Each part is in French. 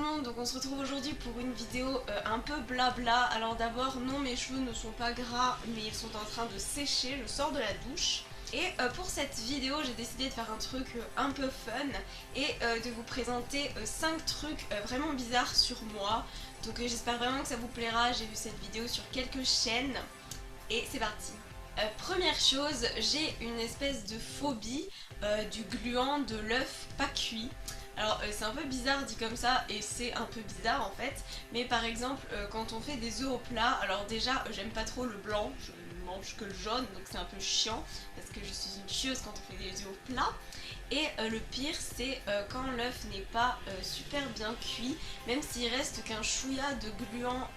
monde, donc on se retrouve aujourd'hui pour une vidéo un peu blabla. Alors d'abord, non, mes cheveux ne sont pas gras, mais ils sont en train de sécher, je sors de la douche. Et pour cette vidéo, j'ai décidé de faire un truc un peu fun et de vous présenter 5 trucs vraiment bizarres sur moi. Donc j'espère vraiment que ça vous plaira, j'ai vu cette vidéo sur quelques chaînes et c'est parti. Première chose, j'ai une espèce de phobie du gluant de l'œuf pas cuit. Alors c'est un peu bizarre dit comme ça et c'est un peu bizarre en fait, mais par exemple quand on fait des œufs au plat, alors déjà j'aime pas trop le blanc, je ne mange que le jaune donc c'est un peu chiant parce que je suis une chieuse quand on fait des œufs au plat. Et le pire c'est quand l'œuf n'est pas super bien cuit, même s'il reste qu'un chouïa de gluant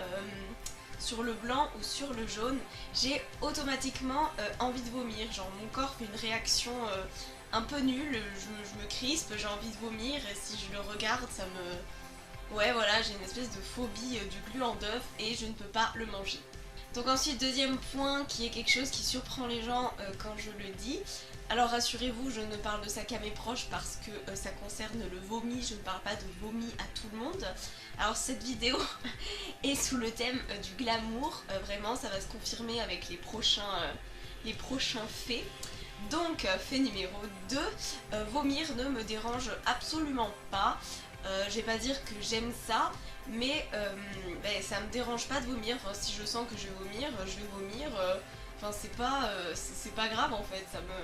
sur le blanc ou sur le jaune, j'ai automatiquement envie de vomir, genre mon corps fait une réaction un peu nulle, je me crispe, j'ai envie de vomir et si je le regarde ça me... Ouais voilà, j'ai une espèce de phobie du gluant d'œuf et je ne peux pas le manger. Donc ensuite, deuxième point qui est quelque chose qui surprend les gens quand je le dis. Alors rassurez-vous, je ne parle de ça qu'à mes proches parce que ça concerne le vomi, je ne parle pas de vomi à tout le monde. Alors cette vidéo est sous le thème du glamour, vraiment ça va se confirmer avec les prochains faits. Donc fait numéro 2, vomir ne me dérange absolument pas. Je vais pas dire que j'aime ça, mais ça me dérange pas de vomir. Enfin, si je sens que je vais vomir, je vais vomir. Enfin c'est pas grave en fait, ça me...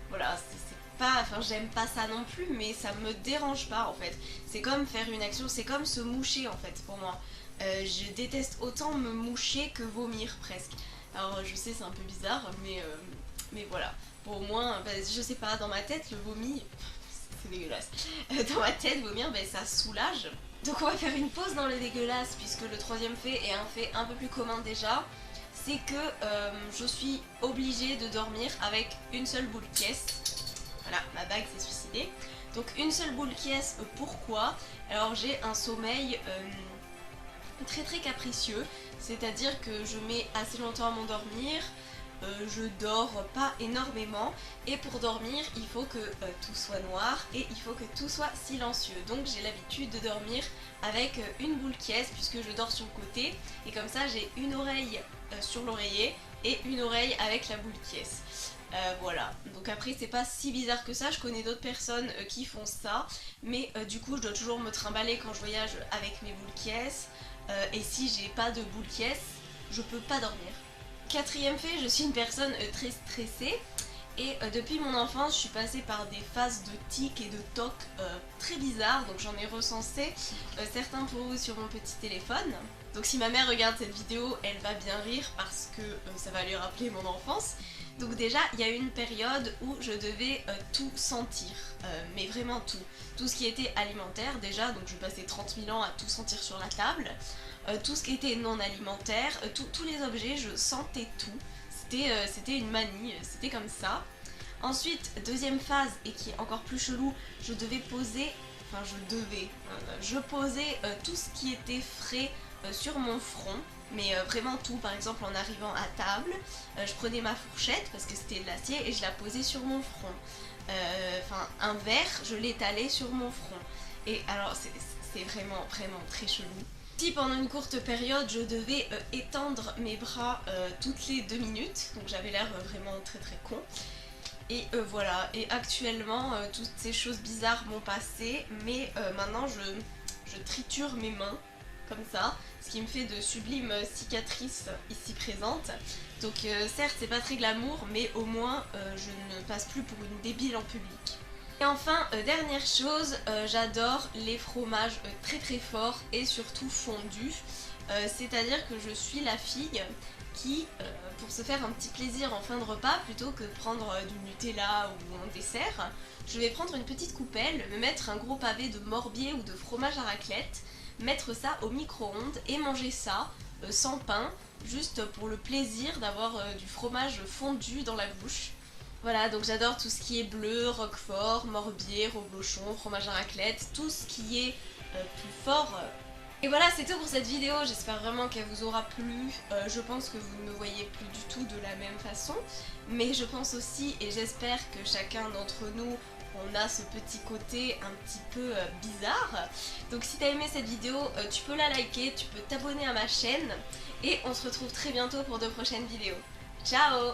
Voilà, c'est pas... Enfin j'aime pas ça non plus, mais ça me dérange pas en fait. C'est comme faire une action, c'est comme se moucher en fait pour moi. Je déteste autant me moucher que vomir presque. Alors je sais c'est un peu bizarre, mais voilà. Bon au moins, je sais pas, dans ma tête le vomi... c'est dégueulasse. Dans ma tête vomir, ça soulage. Donc on va faire une pause dans le dégueulasse puisque le troisième fait est un fait un peu plus commun déjà. C'est que je suis obligée de dormir avec une seule boule caisse. Voilà, ma bague s'est suicidée. Donc une seule boule caisse, pourquoi? Alors j'ai un sommeil très très capricieux, c'est-à-dire que je mets assez longtemps à m'endormir, je dors pas énormément et pour dormir il faut que tout soit noir et il faut que tout soit silencieux. Donc j'ai l'habitude de dormir avec une boule caisse puisque je dors sur le côté et comme ça j'ai une oreille sur l'oreiller et une oreille avec la boule caisse. Voilà, donc après c'est pas si bizarre que ça, je connais d'autres personnes qui font ça, mais du coup je dois toujours me trimballer quand je voyage avec mes boules caisses et si j'ai pas de boule caisse, je peux pas dormir. Quatrième fait, je suis une personne très stressée et depuis mon enfance je suis passée par des phases de tics et de tocs très bizarres, donc j'en ai recensé certains pour vous sur mon petit téléphone. Donc si ma mère regarde cette vidéo, elle va bien rire parce que ça va lui rappeler mon enfance. Donc déjà, il y a eu une période où je devais tout sentir, mais vraiment tout. Tout ce qui était alimentaire déjà, donc je passais 30 000 ans à tout sentir sur la table. Tout ce qui était non alimentaire, tous les objets, je sentais tout. C'était une manie, c'était comme ça. Ensuite, deuxième phase, et qui est encore plus chelou, je posais tout ce qui était frais sur mon front. Mais vraiment tout, par exemple en arrivant à table, je prenais ma fourchette parce que c'était de l'acier et je la posais sur mon front. Un verre, je l'étalais sur mon front. Et alors c'est vraiment très chelou. Si pendant une courte période je devais étendre mes bras toutes les 2 minutes, donc j'avais l'air vraiment très con. Et voilà, et actuellement toutes ces choses bizarres m'ont passé, mais maintenant je triture mes mains comme ça, ce qui me fait de sublimes cicatrices ici présentes. Donc certes c'est pas très glamour, mais au moins je ne passe plus pour une débile en public. Et enfin, dernière chose, j'adore les fromages très forts et surtout fondus. C'est-à-dire que je suis la fille qui, pour se faire un petit plaisir en fin de repas, plutôt que de prendre du Nutella ou un dessert, je vais prendre une petite coupelle, me mettre un gros pavé de morbier ou de fromage à raclette, mettre ça au micro-ondes et manger ça sans pain, juste pour le plaisir d'avoir du fromage fondu dans la bouche. Voilà, donc j'adore tout ce qui est bleu, roquefort, morbier, reblochon, fromage à raclette, tout ce qui est plus fort Et voilà, c'est tout pour cette vidéo, j'espère vraiment qu'elle vous aura plu. Je pense que vous ne me voyez plus du tout de la même façon, mais je pense aussi et j'espère que chacun d'entre nous, on a ce petit côté un petit peu bizarre. Donc si t'as aimé cette vidéo, tu peux la liker, tu peux t'abonner à ma chaîne, et on se retrouve très bientôt pour de prochaines vidéos. Ciao!